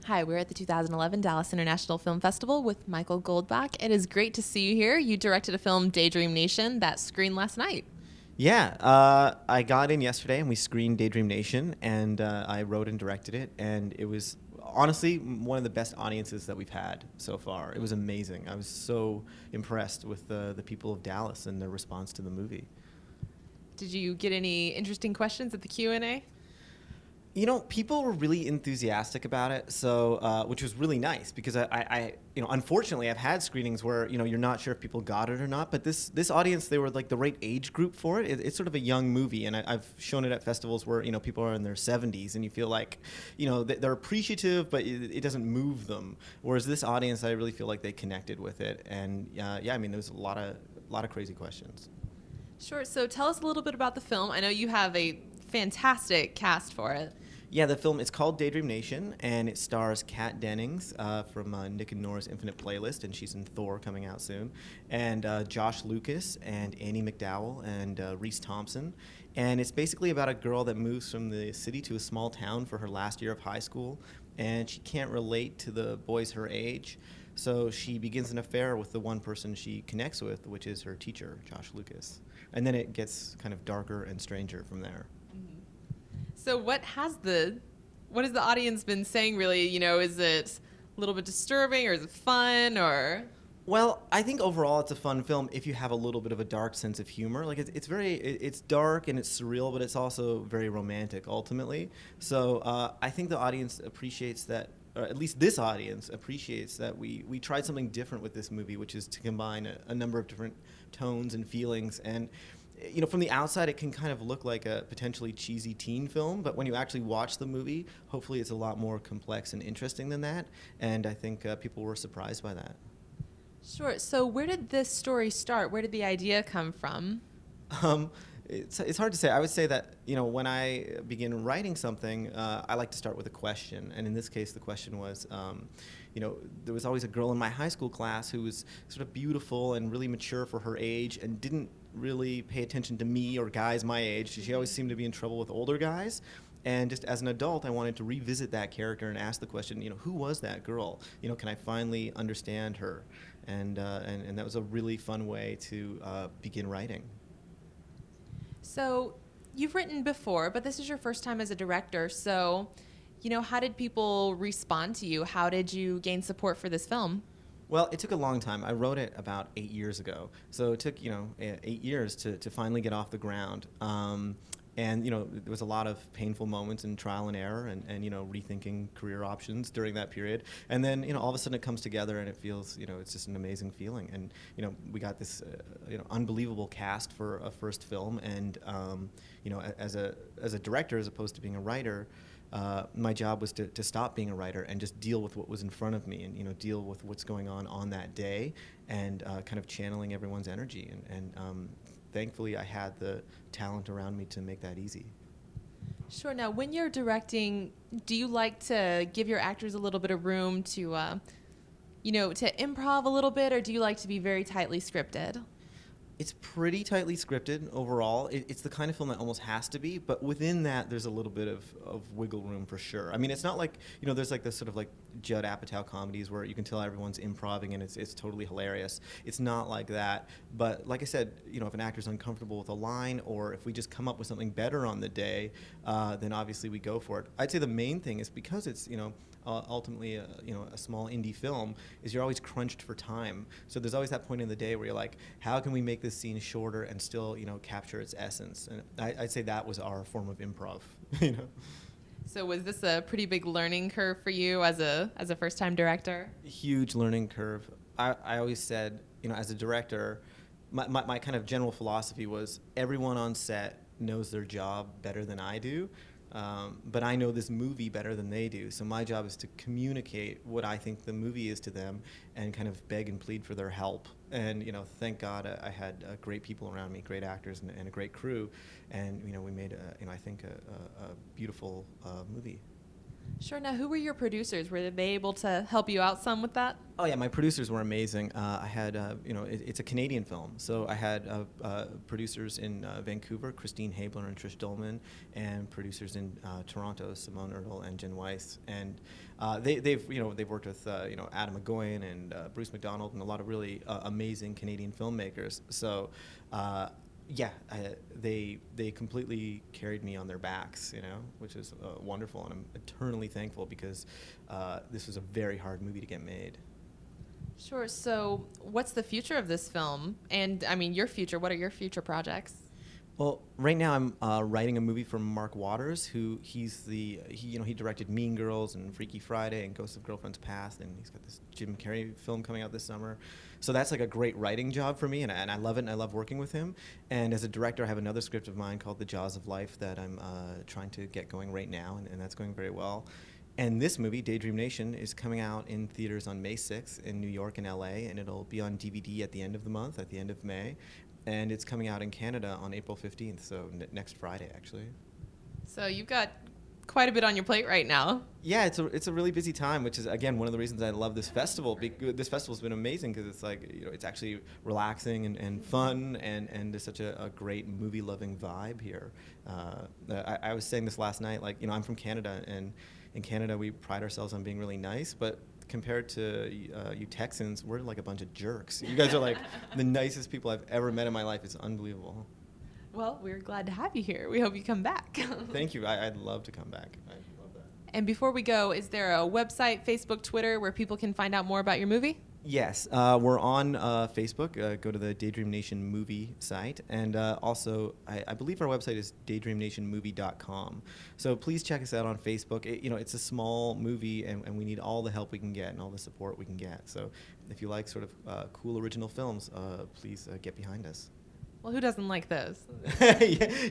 Hi, we're at the 2011 Dallas International Film Festival with Michael Goldbach. It is great to see you here. You directed a film, Daydream Nation, that screened last night. Yeah, I got in yesterday and we screened Daydream Nation, and I wrote and directed it, and it was honestly one of the best audiences that we've had so far. It was amazing. I was so impressed with the people of Dallas and their response to the movie. Did you get any interesting questions at the Q&A? People were really enthusiastic about it, so which was really nice because unfortunately, I've had screenings where you're not sure if people got it or not. But this audience, they were like the right age group for it. It's sort of a young movie, and I've shown it at festivals where people are in their 70s, and you feel like they're appreciative, but it doesn't move them. Whereas this audience, I really feel like they connected with it, and yeah, I mean, there was a lot of crazy questions. Sure. So tell us a little bit about the film. I know you have a fantastic cast for it. Yeah, the film, it's called Daydream Nation, and it stars Kat Dennings from Nick and Nora's Infinite Playlist, and she's in Thor coming out soon, and Josh Lucas and Annie McDowell and Reese Thompson. And it's basically about a girl that moves from the city to a small town for her last year of high school, and she can't relate to the boys her age. So she begins an affair with the one person she connects with, which is her teacher, Josh Lucas. And then it gets kind of darker and stranger from there. So what has the audience been saying really? Is it a little bit disturbing or is it fun or? Well, I think overall it's a fun film if you have a little bit of a dark sense of humor. Like it's dark and it's surreal, but it's also very romantic ultimately. So I think the audience appreciates that, or at least this audience appreciates that we tried something different with this movie, which is to combine a number of different tones and feelings. And from the outside, it can kind of look like a potentially cheesy teen film, but when you actually watch the movie, hopefully it's a lot more complex and interesting than that. And I think people were surprised by that. Sure. So where did this story start? Where did the idea come from? Um, it's hard to say. I would say that when I begin writing something, I like to start with a question, and in this case, the question was, there was always a girl in my high school class who was sort of beautiful and really mature for her age, and didn't really pay attention to me or guys my age. She always seemed to be in trouble with older guys. And just as an adult, I wanted to revisit that character and ask the question, who was that girl? Can I finally understand her? And that was a really fun way to begin writing. So you've written before, but this is your first time as a director. So, how did people respond to you? How did you gain support for this film? Well, it took a long time. I wrote it about 8 years ago. So it took, 8 years to finally get off the ground. And there was a lot of painful moments and trial and error and rethinking career options during that period. And then all of a sudden it comes together and it feels it's just an amazing feeling. And we got this unbelievable cast for a first film. And as a director, as opposed to being a writer, my job was to stop being a writer and just deal with what was in front of me and deal with what's going on that day and kind of channeling everyone's energy and thankfully I had the talent around me to make that easy. Sure. Now, when you're directing, do you like to give your actors a little bit of room to, to improv a little bit, or do you like to be very tightly scripted? It's pretty tightly scripted overall. It's the kind of film that almost has to be, but within that, there's a little bit of wiggle room for sure. I mean, it's not like, there's like this sort of like Judd Apatow comedies where you can tell everyone's improving and it's totally hilarious. It's not like that. But like I said, if an actor's uncomfortable with a line or if we just come up with something better on the day, then obviously we go for it. I'd say the main thing is because it's, ultimately a small indie film, is you're always crunched for time. So there's always that point in the day where you're like, how can we make this scene shorter and still capture its essence? And I'd say that was our form of improv. So was this a pretty big learning curve for you as a first-time director? Huge learning curve. I always said, as a director, my kind of general philosophy was everyone on set knows their job better than I do. But I know this movie better than they do, so my job is to communicate what I think the movie is to them and kind of beg and plead for their help. And thank God I had great people around me, great actors and a great crew, and we made I think a beautiful movie. Sure. Now, who were your producers? Were they able to help you out some with that? Oh yeah, my producers were amazing. I had, it's a Canadian film, so I had producers in Vancouver, Christine Habler and Trish Dolman, and producers in Toronto, Simone Erdl and Jen Weiss, and they've worked with Adam McGoyan and Bruce McDonald and a lot of really amazing Canadian filmmakers. So. They completely carried me on their backs, which is wonderful, and I'm eternally thankful because this was a very hard movie to get made. Sure. So, what's the future of this film? And I mean, your future. What are your future projects? Well, right now I'm writing a movie for Mark Waters, who he directed Mean Girls and Freaky Friday and Ghosts of Girlfriends Past, and he's got this Jim Carrey film coming out this summer. So that's like a great writing job for me, and I love it, and I love working with him. And as a director, I have another script of mine called The Jaws of Life that I'm trying to get going right now, and that's going very well. And this movie, Daydream Nation, is coming out in theaters on May 6th in New York and LA, and it'll be on DVD at the end of the month, at the end of May. And it's coming out in Canada on April 15th, so next Friday, actually. So you've got quite a bit on your plate right now. Yeah, it's a really busy time, which is, again, one of the reasons I love this festival. This festival's been amazing because it's like, it's actually relaxing and fun, and there's such a great movie-loving vibe here. I was saying this last night, I'm from Canada, and in Canada we pride ourselves on being really nice, but compared to you Texans, we're like a bunch of jerks. You guys are like the nicest people I've ever met in my life. It's unbelievable. Well, we're glad to have you here. We hope you come back. Thank you. I'd love to come back. I love that. And before we go, is there a website, Facebook, Twitter, where people can find out more about your movie? Yes, we're on Facebook. Go to the Daydream Nation movie site. And also, I believe our website is daydreamnationmovie.com. So please check us out on Facebook. It's a small movie, and we need all the help we can get and all the support we can get. So if you like sort of cool original films, please get behind us. Well, who doesn't like those?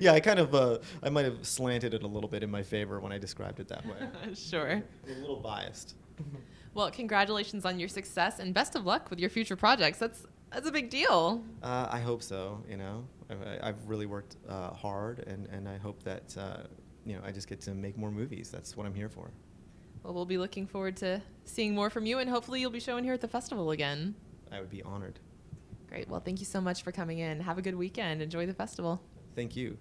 yeah, I might have slanted it a little bit in my favor when I described it that way. Sure. A little biased. Well, congratulations on your success, and best of luck with your future projects. That's a big deal. I hope so. I've really worked hard, and I hope that I just get to make more movies. That's what I'm here for. Well, we'll be looking forward to seeing more from you, and hopefully you'll be showing here at the festival again. I would be honored. Great. Well, thank you so much for coming in. Have a good weekend. Enjoy the festival. Thank you.